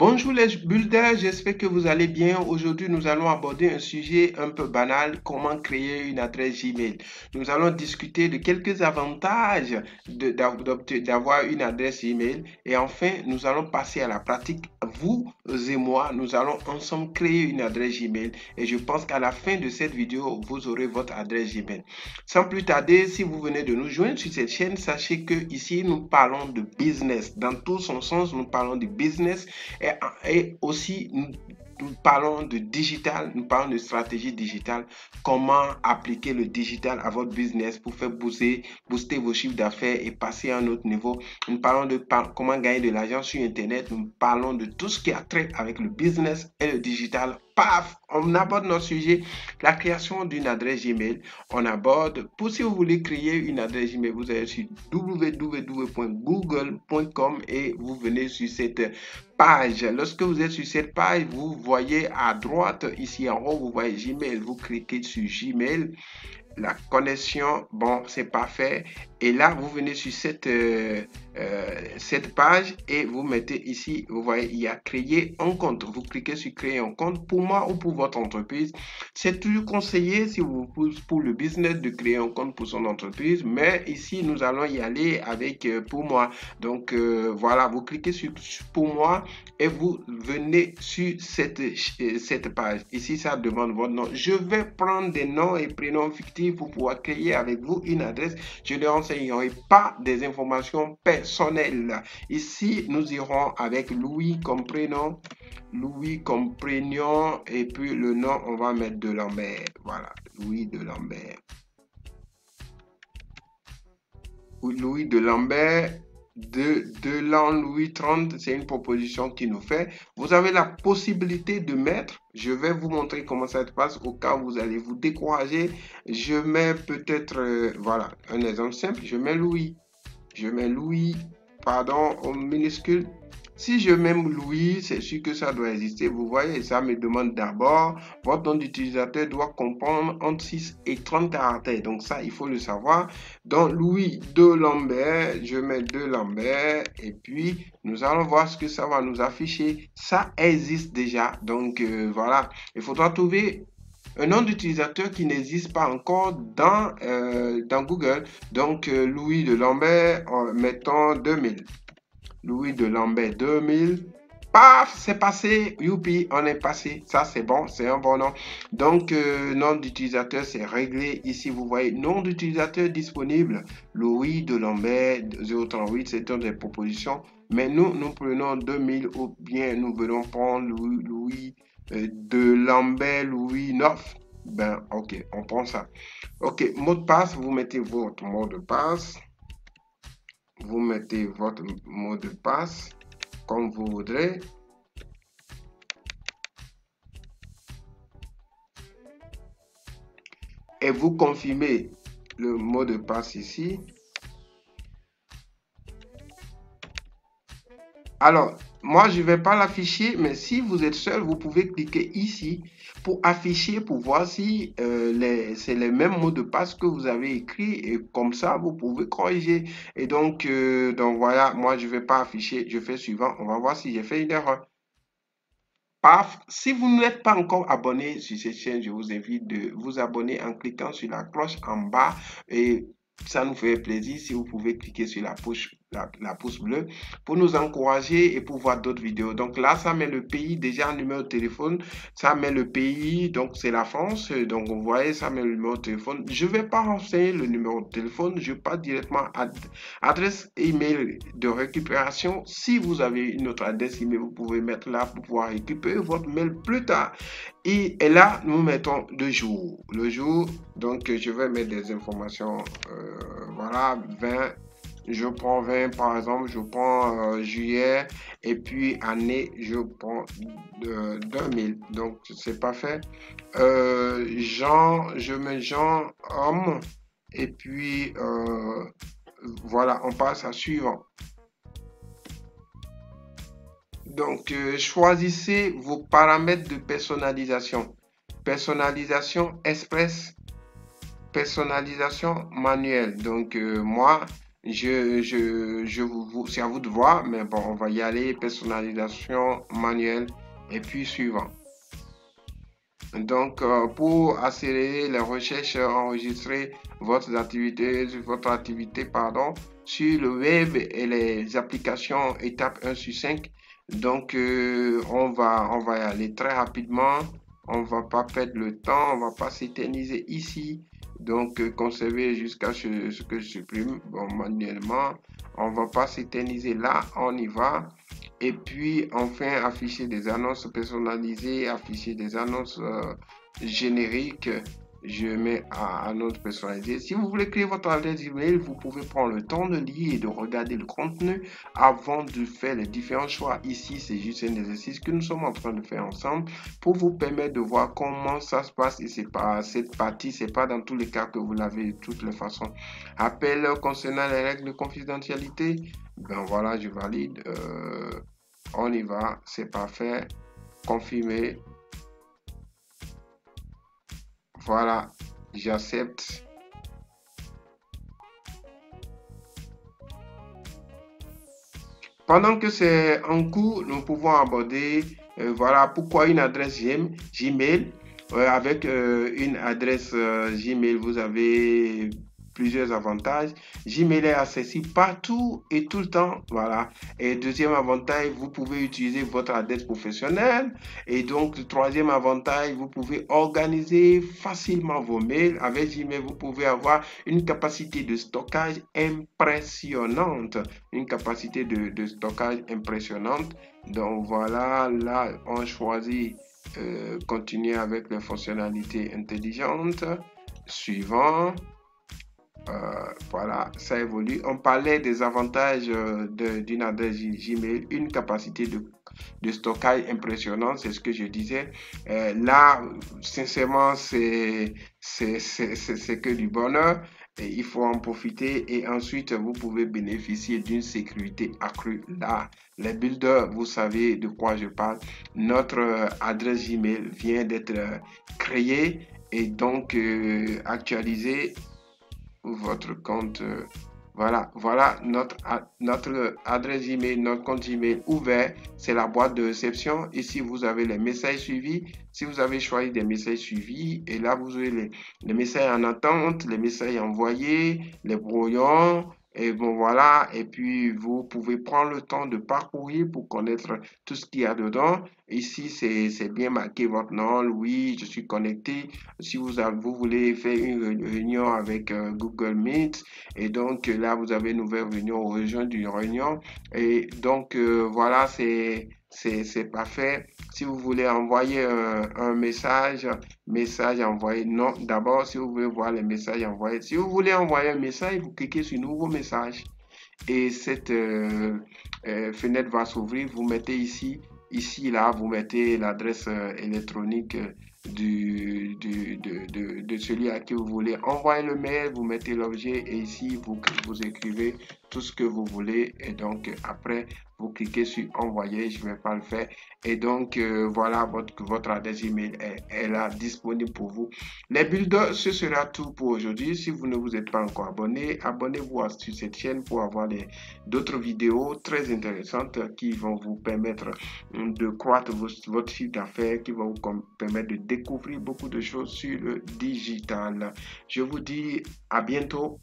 Bonjour les builders, j'espère que vous allez bien. Aujourd'hui, nous allons aborder un sujet un peu banal, comment créer une adresse Gmail. Nous allons discuter de quelques avantages d'avoir une adresse Gmail et enfin, nous allons passer à la pratique. Vous et moi, nous allons ensemble créer une adresse Gmail et je pense qu'à la fin de cette vidéo, vous aurez votre adresse Gmail. Sans plus tarder, si vous venez de nous joindre sur cette chaîne, sachez que ici, nous parlons de business. Dans tout son sens, nous parlons de business. Et aussi, nous parlons de digital, nous parlons de stratégie digitale, comment appliquer le digital à votre business pour faire booster vos chiffres d'affaires et passer à un autre niveau. Nous parlons de comment gagner de l'argent sur Internet, nous parlons de tout ce qui a trait avec le business et le digital. Paf, on aborde notre sujet, la création d'une adresse Gmail. On aborde, si vous voulez créer une adresse Gmail, vous allez sur www.google.com et vous venez sur cette page. Lorsque vous êtes sur cette page, vous voyez à droite, ici en haut, vous voyez Gmail. Vous cliquez sur Gmail. La connexion, bon, c'est parfait. Et là, vous venez sur cette page et vous mettez ici, vous voyez, il y a créer un compte. Vous cliquez sur créer un compte pour moi ou pour votre entreprise. C'est toujours conseillé si vous pour le business de créer un compte pour son entreprise, mais ici, nous allons y aller avec pour moi. Donc, voilà, vous cliquez sur pour moi et vous venez sur cette page. Ici, ça demande votre nom. Je vais prendre des noms et prénoms fictifs pour pouvoir créer avec vous une adresse. Je ne renseignerai pas des informations personnelles. Ici, nous irons avec Louis comme prénom. Louis comme prénom et puis le nom, on va mettre de Lambert. Voilà, Louis de Lambert. Louis de Lambert. De l'an Louis 30, c'est une proposition qui nous fait. Vous avez la possibilité de mettre, je vais vous montrer comment ça se passe au cas où vous allez vous décourager. Je mets peut-être, voilà, un exemple simple, je mets Louis, pardon, en minuscule. Si je mets Louis, c'est sûr que ça doit exister. Vous voyez, ça me demande d'abord, votre nom d'utilisateur doit comprendre entre 6 et 30 caractères. Donc ça, il faut le savoir. Donc Louis de Lambert, je mets de Lambert et puis nous allons voir ce que ça va nous afficher. Ça existe déjà. Donc voilà, il faudra trouver un nom d'utilisateur qui n'existe pas encore dans Google. Donc Louis de Lambert, mettons 2000. Louis de Lambert 2000. Paf, c'est passé. Youpi, on est passé. Ça, c'est bon, c'est un bon nom. Donc, nom d'utilisateur, c'est réglé. Ici, vous voyez, nom d'utilisateur disponible. Louis de Lambert 038, c'est une des propositions. Mais nous prenons 2000 ou bien nous venons prendre Louis de Lambert, Louis 9. Ben, ok, on prend ça. Ok, mot de passe, vous mettez votre mot de passe. Vous mettez votre mot de passe comme vous voudrez. Et vous confirmez le mot de passe ici. Alors, moi, je ne vais pas l'afficher, mais si vous êtes seul, vous pouvez cliquer ici pour afficher, pour voir si c'est les mêmes mots de passe que vous avez écrits. Et comme ça, vous pouvez corriger. Et donc voilà, moi, je ne vais pas afficher. Je fais suivant. On va voir si j'ai fait une erreur. Paf, si vous n'êtes pas encore abonné sur cette chaîne, je vous invite de vous abonner en cliquant sur la cloche en bas et ça nous fait plaisir si vous pouvez cliquer sur la pouce bleue pour nous encourager et pour voir d'autres vidéos. Donc là, ça met le pays déjà en numéro de téléphone. Ça met le pays, donc c'est la France. Donc vous voyez, ça met le numéro de téléphone. Je ne vais pas renseigner le numéro de téléphone. Je passe directement à adresse email de récupération. Si vous avez une autre adresse email, vous pouvez mettre là pour pouvoir récupérer votre mail plus tard. Et là, nous mettons le jour. Le jour, donc je vais mettre des informations. Voilà, 20. Je prends 20 par exemple, je prends juillet et puis année, je prends 2000. Donc c'est parfait. Jean, je mets Jean, homme et puis voilà, on passe à suivant. Donc, choisissez vos paramètres de personnalisation. Personnalisation express, personnalisation manuelle. Donc, moi, c'est à vous de voir, mais bon, on va y aller. Personnalisation manuelle et puis suivant. Donc, pour accélérer les recherches, enregistrer votre activité, pardon, sur le web et les applications étape 1 sur 5. Donc, on va y aller très rapidement. On va pas perdre le temps, on va pas s'éterniser ici. Donc, conserver jusqu'à ce que je supprime, bon, manuellement. On va pas s'éterniser là, on y va. Et puis, enfin, afficher des annonces personnalisées, afficher des annonces génériques. Je mets à annonce personnalisée. Si vous voulez créer votre adresse email, vous pouvez prendre le temps de lire et de regarder le contenu avant de faire les différents choix. Ici, c'est juste un exercice que nous sommes en train de faire ensemble pour vous permettre de voir comment ça se passe. Et c'est pas cette partie, c'est pas dans tous les cas que vous l'avez de toutes les façons. Appel concernant les règles de confidentialité. Ben voilà, je valide. On y va, c'est parfait. Confirmer. Voilà, j'accepte. Pendant que c'est en cours, nous pouvons aborder, voilà, pourquoi une adresse Gmail. Avec une adresse Gmail, vous avez plusieurs avantages. Gmail est accessible partout et tout le temps. Voilà. Et deuxième avantage, vous pouvez utiliser votre adresse professionnelle. Et donc, le troisième avantage, vous pouvez organiser facilement vos mails. Avec Gmail, vous pouvez avoir une capacité de stockage impressionnante. Une capacité de stockage impressionnante. Donc, voilà, là, on choisit continuer avec les fonctionnalités intelligentes. Suivant. Voilà, ça évolue. On parlait des avantages d'une adresse Gmail, une capacité de stockage impressionnante, c'est ce que je disais. Là, sincèrement, c'est que du bonheur. Et il faut en profiter et ensuite vous pouvez bénéficier d'une sécurité accrue. Là, les builders, vous savez de quoi je parle. Notre adresse Gmail vient d'être créée et donc actualisée votre compte. Voilà notre adresse email, notre compte email ouvert. C'est la boîte de réception. Ici, vous avez les messages suivis. Si vous avez choisi des messages suivis, et là, vous avez les messages en attente, les messages envoyés, les brouillons. Et bon, voilà. Et puis, vous pouvez prendre le temps de parcourir pour connaître tout ce qu'il y a dedans. Ici, c'est bien marqué votre nom. Oui, je suis connecté. Si vous voulez faire une réunion avec Google Meet, et donc là, vous avez une nouvelle réunion, rejoindre une réunion. Et donc, voilà, c'est parfait. Si vous voulez envoyer un message envoyé. Non, d'abord, si vous voulez voir les messages envoyés. Si vous voulez envoyer un message, vous cliquez sur Nouveau message. Et cette fenêtre va s'ouvrir. Vous mettez ici, là, vous mettez l'adresse électronique de celui à qui vous voulez envoyer le mail, vous mettez l'objet et ici vous écrivez tout ce que vous voulez et donc après vous cliquez sur envoyer, je ne vais pas le faire et donc voilà votre adresse email est là disponible pour vous. Les builders, ce sera tout pour aujourd'hui. Si vous ne vous êtes pas encore abonné, abonnez-vous sur cette chaîne pour avoir d'autres vidéos très intéressantes qui vont vous permettre de croître votre chiffre d'affaires, qui vont vous permettre de découvrir beaucoup de choses sur le digital. Je vous dis à bientôt.